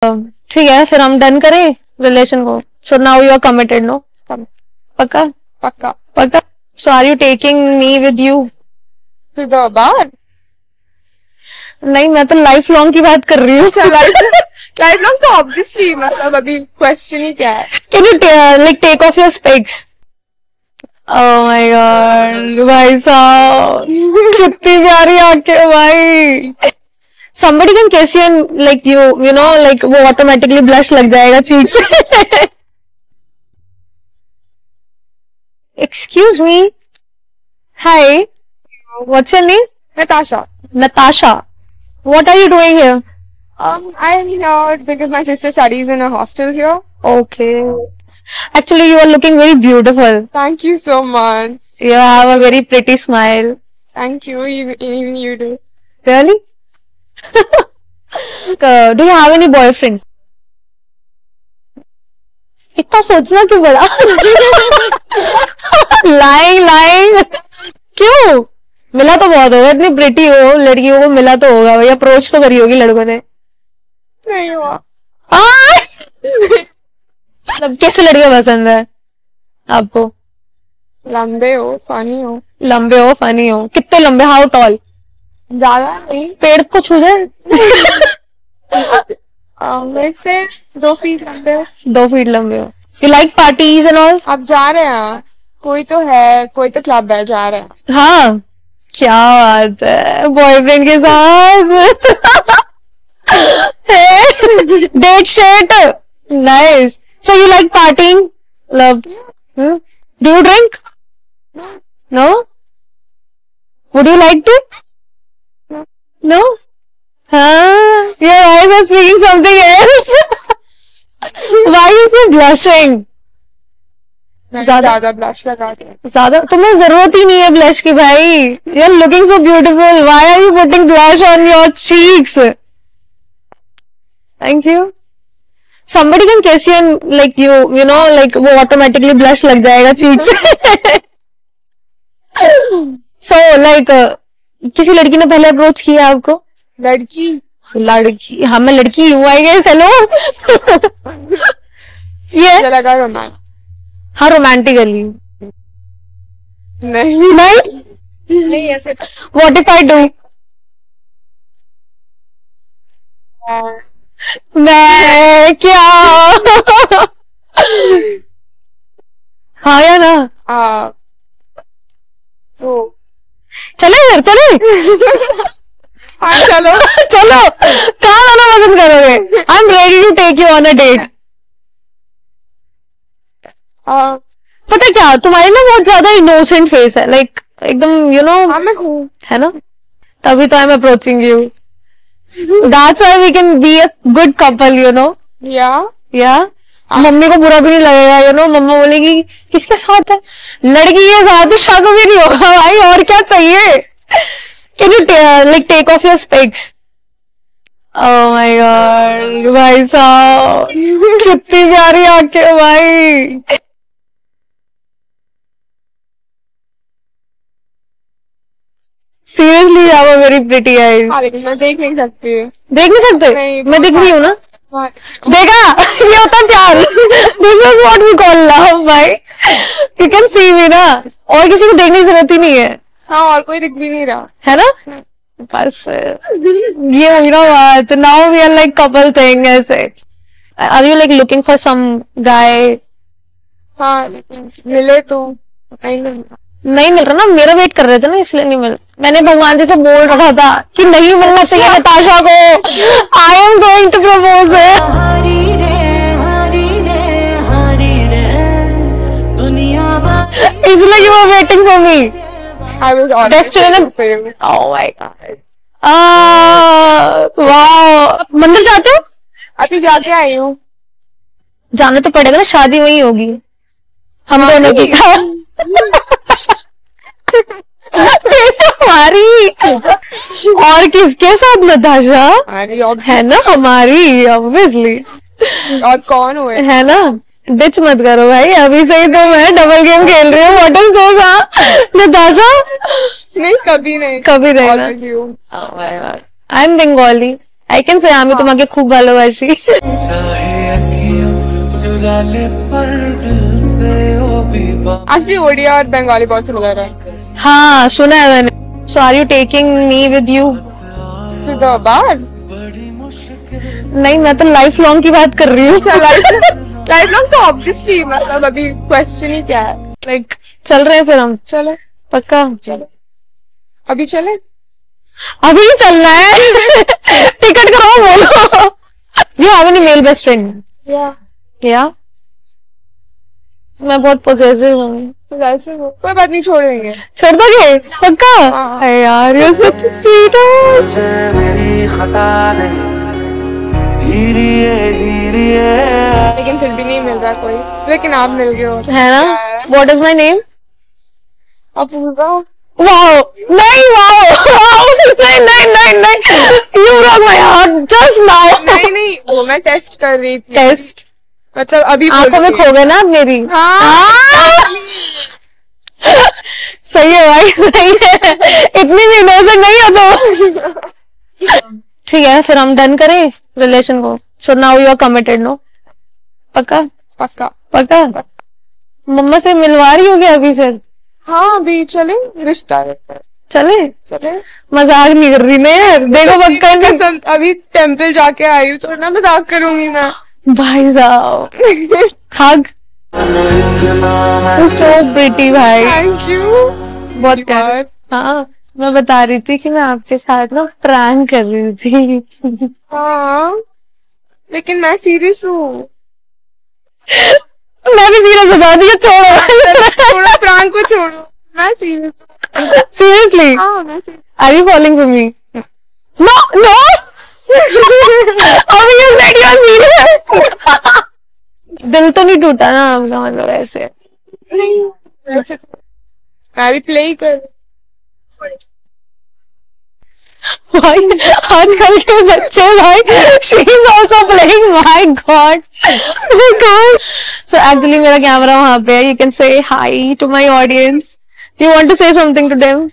ठीक है, फिर हम डन करें रिलेशन को. So now you are committed, no? पक्का? पक्का. पक्का. So are you taking me with you to the bar? नहीं, मैं तो लाइफ लॉन्ग की बात कर रही हूँ. लाइफ लॉन्ग तो ऑब्वियसली, मतलब अभी क्वेश्चन ही क्या है. Can you like take off your specs? Oh my god भाई साहब, कितनी प्यारी आंखें भाई. somebody can kiss you and like you know like वो automatically blush लग जाएगा चीज से. Excuse me. Hi. What's your name? Natasha. Natasha. What are you doing here? I'm here because my sister studies in a hostel here. Okay. Actually, you are looking very beautiful. Thank you so much. You have a very pretty smile. Thank you. Even you do. Really? Do you have any boyfriend? इतना सोचना क्यों बड़ा? lying. क्यों? मिला तो बहुत होगा, इतनी प्रिटी हो, लड़कियों को मिला तो होगा भाई, अप्रोच तो करी होगी लड़कों ने. नहीं हुआ. मतलब कैसे लड़के पसंद है आपको? लंबे हो, फनी हो. लंबे हो, फनी हो. कितने लंबे? How tall? ज्यादा नहीं. पेड़ को छू जाए. मेरे से 2 फीट लंबे हो. 2 फीट लंबे हो. You like parties and all? आप जा रहे हैं? कोई तो है, कोई तो क्लब है, जा रहे हैं. हाँ, क्या बात है, बॉयफ्रेंड के साथ. Date set. Nice. So you like partying? Love. Do you drink? No. Would you like to? No. हाँ, your eyes are speaking something else. Why are you so blushing? ज्यादा ब्लश लगा के. ज्यादा तुम्हें जरूरत ही नहीं है ब्लश की भाई. You are looking so beautiful. Why are you putting blush on your cheeks? Thank you. Somebody can kiss you and like you know like वो automatically blush लग जाएगा चीज से. So like किसी लड़की ने पहले अप्रोच किया आपको? लड़की हाँ, मैं लड़की हूँ आई गेस. हेलो. ये लगा रोमांस. हाँ, रोमांटिकली. नहीं ऐसे. What if I do? मैं क्या? हाँ या ना? चले फिर चले. हाँ चलो. कहाँ जाना पसंद करोगे? I am ready to take you on a date. पता क्या, तुम्हारी ना बहुत ज्यादा इनोसेंट फेस है, लाइक एकदम यू नो. मैं हूँ, है ना, तभी तो I am approaching you. That's why we can be a good couple, you know. या मम्मी को बुरा भी नहीं लगेगा, यू नो. मम्मा बोलेगी किसके साथ है? लड़की के साथ. शक भी नहीं होगा भाई, और क्या चाहिए. Can you like take off your specs? Oh my god भाई साहब, कितनी प्यारी आंखें भाई. Seriously you have a very pretty eyes. मैं देख नहीं सकती. देख नहीं सकते? मैं दिख रही हूँ ना. देखा, ये होता है प्यार. This is what we call love भाई. यू कैन सी मी ना, और किसी को देखने की जरूरत ही नहीं है. हाँ, और कोई दिख भी नहीं रहा है ना. बस ये हुई ना बात. Now we are like couple thing ऐसे. Are you like looking for some guy? हाँ, मिले तो नहीं मिल रहा ना. मेरा वेट कर रहे थे ना, इसलिए नहीं मिल. मैंने भगवान जी से बोल रखा था कि नहीं मिलना चाहिए नताशा को. I am going to propose. इसलिए you are waiting for me. I was destined for you. Oh my god. वाह. मंदिर जाते हो? अभी जाके आई हूँ. जाना तो पड़ेगा ना, शादी वही होगी हम दोनों की. हमारी और किसके साथ नताशा? है ना हमारी, ऑब्वियसली. और कौन हुए? है ना. डिच मत करो भाई, अभी से ही तो मैं डबल गेम खेल रही हूँ. What is this Natasha? नहीं, कभी नहीं. कभी नहीं ना. I am Bengali I can say আমি তোমাকে খুব ভালোবাসি। Actually ओडिया और बंगाली बहुत सुना रहा है। हाँ सुना है मैंने। So are you taking me with you? To the bar? नहीं मैं तो लाइफ लॉन्ग की बात कर रही हूँ। लाइफ लॉन्ग तो ऑब्वियसली मतलब अभी क्वेश्चन ही क्या है। लाइक चल रहे हैं फिर हम। चलो पक्का चलो अभी चले। अभी ही चलना है। टिकट करो बोलो। You have any male best friend? Yeah. मैं बहुत पोसेसिव हूँ। कोई बात नहीं छोड़ेंगे। छोड़ दोगे पक्का? अरे यार you're such a sweetheart। मेरी खता नहीं लेकिन फिर भी नहीं मिल रहा कोई। लेकिन आप मिल गए हो है ना? What is my name? Apoorva. Wow! नहीं wow! नहीं You broke my heart just now. नहीं वो मैं टेस्ट कर रही थी। टेस्ट मतलब अभी आंखों में खो गए ना मेरी। सही है भाई सही है। इतनी भी इनोसेंट नहीं हो तो। ठीक है फिर हम डन करें रिलेशन को। So now you are committed no? पक्का पक्का पक्का। मम्मा से मिलवा रही होगी अभी फिर? हाँ अभी चले रिश्ता चले चले। मजाक नहीं कर रही ना यार। देखो पक्का कसम अभी टेम्पल जाके आई हूँ तो ना मजाक करूंगी मैं। भाई साहब हग सो प्रिटी भाई। थैंक यू बहुत प्यार। हाँ मैं बता रही थी कि मैं आपके साथ ना प्रैंक कर रही थी। हाँ लेकिन मैं सीरियस हूँ। मैं भी सीरियस हो जाती हूँ। छोड़ो प्रैंक को छोड़ो। मैं सीरियस हूँ। सीरियसली हाँ मैं serious। Are you following for me? No no अभी you said you are serious. दिल तो नहीं टूटा ना आपका मतलब ऐसे? नहीं वैसे तो मैं भी प्ले ही कर। भाई आजकल के बच्चे भाई she is also playing. My god so actually मेरा कैमरा वहां पे है। You can say hi to my audience. You want to say something to them?